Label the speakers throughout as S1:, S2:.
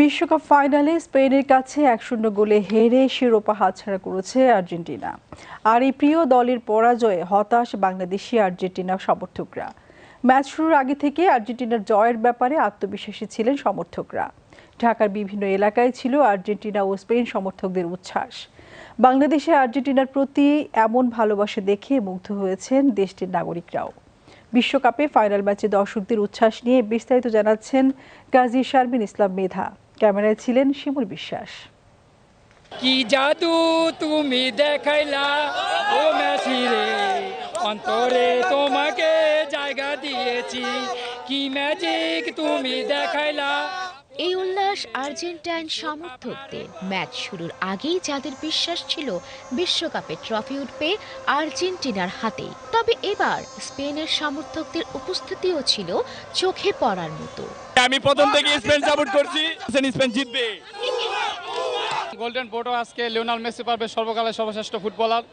S1: বিশ্বকাপ ফাইনালে স্পেনের কাছে 1-0 গোলে হেরে শিরোপা হাতছাড়া করেছে আর্জেন্টিনা। আর এই প্রিয় দলের পরাজয়ে হতাশ বাংলাদেশি আর্জেন্টিনা সমর্থকরা। ম্যাচ শুরুর আগে থেকে আর্জেন্টিনার জয়ের ব্যাপারে আত্মবিশ্বাসী ছিলেন সমর্থকরা। ঢাকার বিভিন্ন এলাকায় ছিল আর্জেন্টিনা ও স্পেন সমর্থকদের উচ্ছ্বাস। বাংলাদেশে আর্জেন্টিনার প্রতি এমন ভালোবাসা দেখে মুগ্ধ হয়েছেন দেশটির নাগরিকরাও। বিশ্বকাপে ফাইনাল ম্যাচে দর্শকদের উচ্ছ্বাস নিয়ে বিস্তারিত জানাচ্ছেন গাজী শারমিন ইসলাম মেধা। ক্যামেরায় ছিলেন শিমুল বিশ্বাস।
S2: কি জাদু তুমি দেখাইলা ও মেসি রে, অন্তরে তোমাকে জায়গা দিয়েছি, কি ম্যাজিক তুমি দেখাইলা।
S3: এই উল্লাস আর্জেন্টাইন সমর্থকদের। ম্যাচ শুরুর আগেই যাদের বিশ্বাস ছিল বিশ্বকাপে ট্রফি উঠবে আর্জেন্টিনার হাতেই, তবে এবার স্পেনের সমর্থকদের উপস্থিতিও ছিল চোখে পড়ার মতো।
S4: আমি প্রথম থেকে স্পেন সাপোর্ট করছি, স্পেন জিতবে।
S2: গোল্ডেন বলও আজকে লিওনেল মেসি পাবে সর্বকালের সর্বশ্রেষ্ঠ ফুটবলার,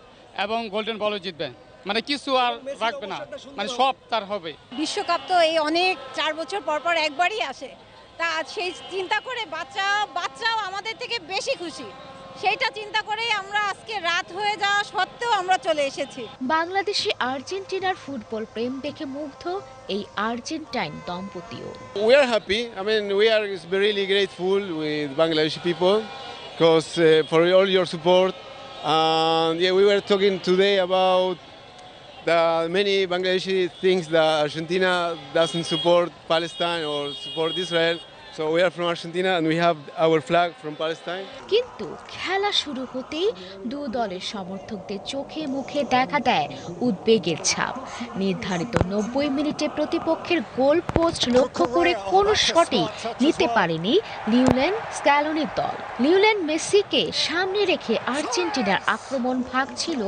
S2: এবং গোল্ডেন বলও জিতবে, মানে কিছু আর রাখবে না, মানে সব তার হবে।
S5: বিশ্বকাপ তো এই অনেক 4 বছর পর পর একবারই আসে, তা সেই চিন্তা করে বাচ্চাও আমাদের থেকে বেশি খুশি। সেইটা চিন্তা করেই আমরা আজকে রাত হয়ে যাওয়া সত্ত্বেও আমরা চলে এসেছি।
S3: বাংলাদেশি আর্জেন্টিনার ফুটবল প্রেম দেখে মুগ্ধ এই Argentine দম্পতিও।
S6: We are happy. I mean, we are really grateful with Bangladeshi people because for all your support. And yeah, we were talking today about the many Bangladeshi thinks that Argentina doesn't support Palestine or support Israel. So we are from Argentina and we have our flag from Palestine.
S3: কিন্তু খেলা শুরু হতেই দু দলের সমর্থকদের চোখে মুখে দেখা দেয় উদ্বেগের ছাপ। নির্ধারিত 90 মিনিটে প্রতিপক্ষের গোল পোস্ট লক্ষ্য করে কোনো শটই নিতে পারেনি লিওনেল স্ক্যালোনির দল। লিওনেল মেসিকে সামনে রেখে আর্জেন্টিনার আক্রমণ ভাগ ছিল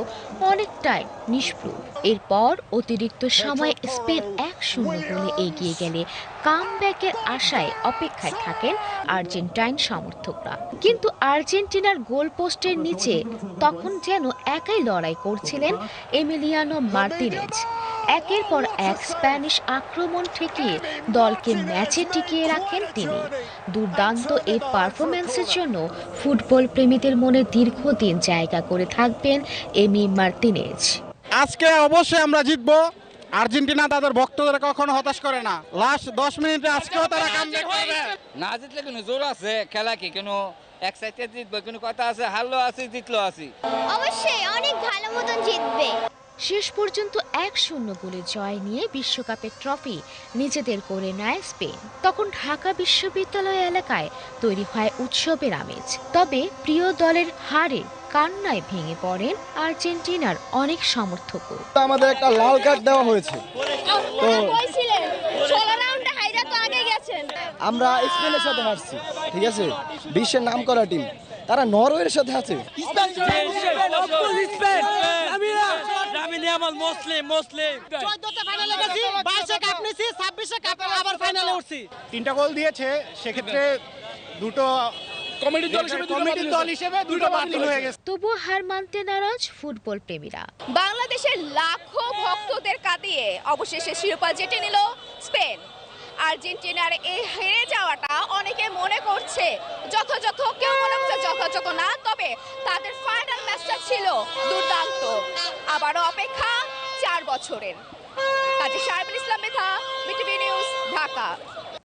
S3: অনেকটাই নিষ্প্রভ। এরপর অতিরিক্ত সময় স্পেন 1-0 গোলে এগিয়ে গেলে কামব্যাকের আশায় অপেক্ষায় থাকেন আর্জেন্টাইন সমর্থকরা। কিন্তু আর্জেন্টিনার গোল পোস্টের নিচে তখন যেন একাই লড়াই করছিলেন এমিলিয়ানো মার্তিনেজ। একের পর এক স্প্যানিশ আক্রমণ ঠেকিয়ে দলকে ম্যাচে টিকিয়ে রাখেন তিনি। দুর্দান্ত এই পারফরম্যান্সের জন্য ফুটবল প্রেমীদের মনে দীর্ঘদিন জায়গা করে থাকবেন এমি মার্তিনেজ।
S4: আজকে অবশ্যই আমরা জিতবো। আর্জেন্টিনা তাদের ভক্তদের কখনো হতাশ করে না। লাস্ট 10 মিনিটে আজকেও তারা কামব্যাক করবে।
S7: না জিতলে কোনো জোর আছে, খেলা কি কোনো এক সাইডে জিতবে, কোনো কথা আছে, হারলো আছে জিতলো আছে,
S8: অবশ্যই অনেক ভালো মতন জিতবে।
S3: শেষ পর্যন্ত 1-0 গোলে জয় নিয়ে বিশ্বকাপের ট্রফি নিজেদের করে নেয় স্পেন। তখন ঢাকা বিশ্ববিদ্যালয় এলাকায় তৈরি হয় উৎসবের আমেজ। তবে প্রিয় দলের হারে কান্নায় ভেঙে পড়েন আর্জেন্টিনার অনেক সমর্থকও।
S9: আমাদের একটা লাল কার্ড দেওয়া হয়েছে, আমরা স্পেনের সাথে হারছি, ঠিক আছে, বিশ্বের নামকরা টিম, তারা নরওয়ের সাথে আছে।
S4: তিনটা গোল দিয়েছে, সেক্ষেত্রে দুটো কমিটির দল হিসেবে দুটো বাতিল হয়ে গেছে।
S3: তবুও হার মানতে নারাজ ফুটবল প্রেমীরা।
S10: বাংলাদেশের লাখো ভক্তদের কাঁদিয়ে অবশেষে শিরোপা জিতে নিল স্পেন। আর্জেন্টিনার এই হেরে যাওয়াটা অনেকে মনে করছে যথাযথ, কেউ মনে করছে যথাযথ না, তবে তাদের ফাইনাল ম্যাচটা ছিল দুর্দান্ত। আবারও অপেক্ষা 4 বছরের। গাজী শারমিন ইসলাম মেধা, বিটিভি নিউজ, ঢাকা।